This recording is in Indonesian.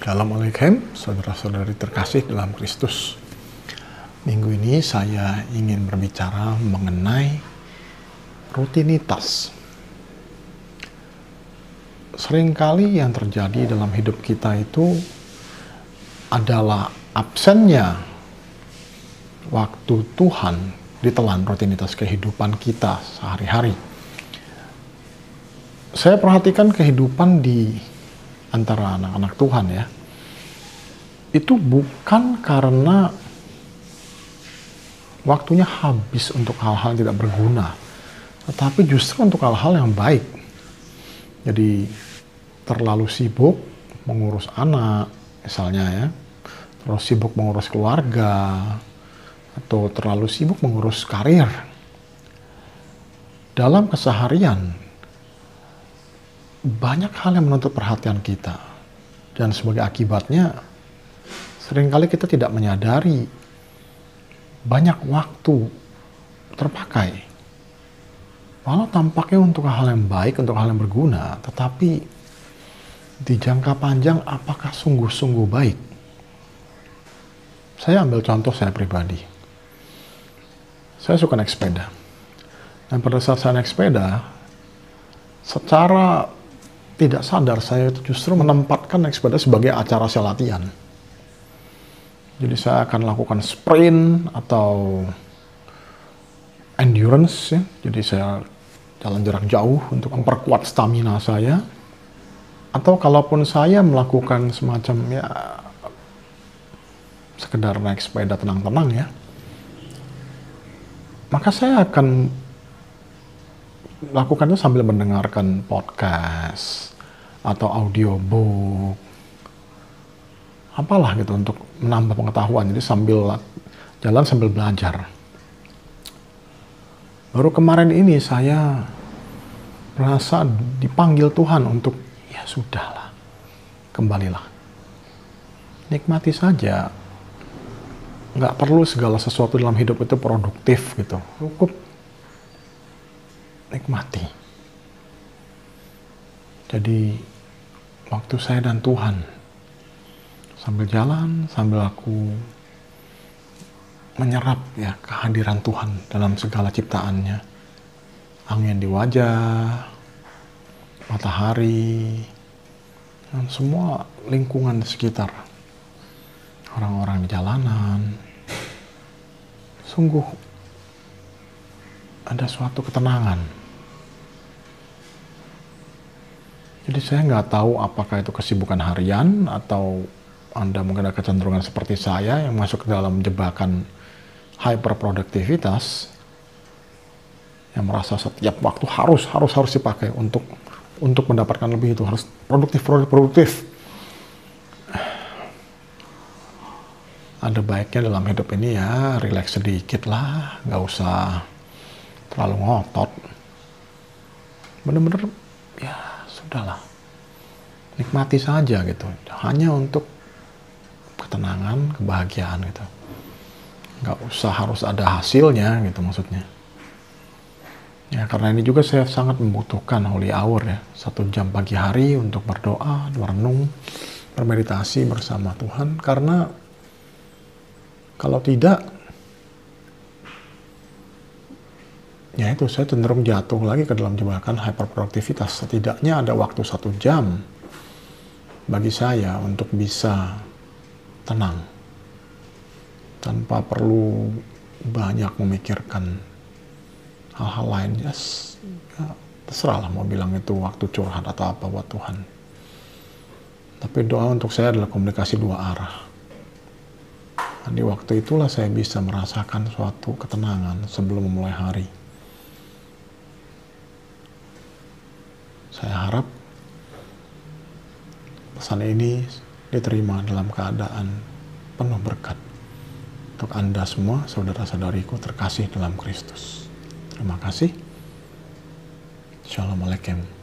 Assalamualaikum, saudara-saudari terkasih dalam Kristus. Minggu ini saya ingin berbicara mengenai rutinitas. Seringkali yang terjadi dalam hidup kita itu adalah absennya waktu Tuhan ditelan rutinitas kehidupan kita sehari-hari. Saya perhatikan kehidupan di antara anak-anak Tuhan ya, itu bukan karena waktunya habis untuk hal-hal yang tidak berguna, tetapi justru untuk hal-hal yang baik. Jadi terlalu sibuk mengurus anak misalnya ya, terus sibuk mengurus keluarga, atau terlalu sibuk mengurus karir. Dalam keseharian banyak hal yang menuntut perhatian kita, dan sebagai akibatnya seringkali kita tidak menyadari banyak waktu terpakai. Walau tampaknya untuk hal yang baik, untuk hal yang berguna, tetapi di jangka panjang apakah sungguh-sungguh baik? Saya ambil contoh saya pribadi. Saya suka naik sepeda. Dan pada saat saya naik sepeda, secara tidak sadar saya itu justru menempatkan naik sepeda sebagai acara saya latihan. Jadi saya akan lakukan sprint atau endurance ya. Jadi saya jalan jarak jauh untuk memperkuat stamina saya. Atau kalaupun saya melakukan semacam ya sekedar naik sepeda tenang-tenang ya, maka saya akan lakukannya sambil mendengarkan podcast atau audiobook, apalah gitu untuk menambah pengetahuan. Jadi sambil jalan sambil belajar. Baru kemarin ini saya merasa dipanggil Tuhan untuk ya sudahlah, kembalilah, nikmati saja. Nggak perlu segala sesuatu dalam hidup itu produktif gitu, cukup nikmati. Jadi waktu saya dan Tuhan sambil jalan, sambil aku menyerap ya kehadiran Tuhan dalam segala ciptaannya. Angin di wajah, matahari, dan semua lingkungan di sekitar. Orang-orang di jalanan. Sungguh ada suatu ketenangan. Jadi saya nggak tahu apakah itu kesibukan harian atau Anda mungkin ada kecenderungan seperti saya yang masuk ke dalam jebakan hyperproduktivitas, yang merasa setiap waktu harus dipakai untuk mendapatkan lebih, itu harus produktif. Ada baiknya dalam hidup ini ya relax sedikit lah, nggak usah terlalu ngotot. Bener-bener ya sudahlah, nikmati saja gitu, hanya untuk ketenangan, kebahagiaan gitu. Nggak usah harus ada hasilnya gitu maksudnya. Ya karena ini juga saya sangat membutuhkan holy hour ya, 1 jam pagi hari untuk berdoa, merenung, bermeditasi bersama Tuhan. Karena kalau tidak, ya itu saya cenderung jatuh lagi ke dalam jebakan hyperproduktivitas. Setidaknya ada waktu 1 jam bagi saya untuk bisa tenang tanpa perlu banyak memikirkan hal-hal lain. Ya terserahlah mau bilang itu waktu curhat atau apa buat Tuhan. Tapi doa untuk saya adalah komunikasi 2 arah. Di waktu itulah saya bisa merasakan suatu ketenangan sebelum memulai hari. Saya harap pesan ini diterima dalam keadaan penuh berkat untuk Anda semua, saudara-saudariku terkasih dalam Kristus. Terima kasih. Assalamualaikum.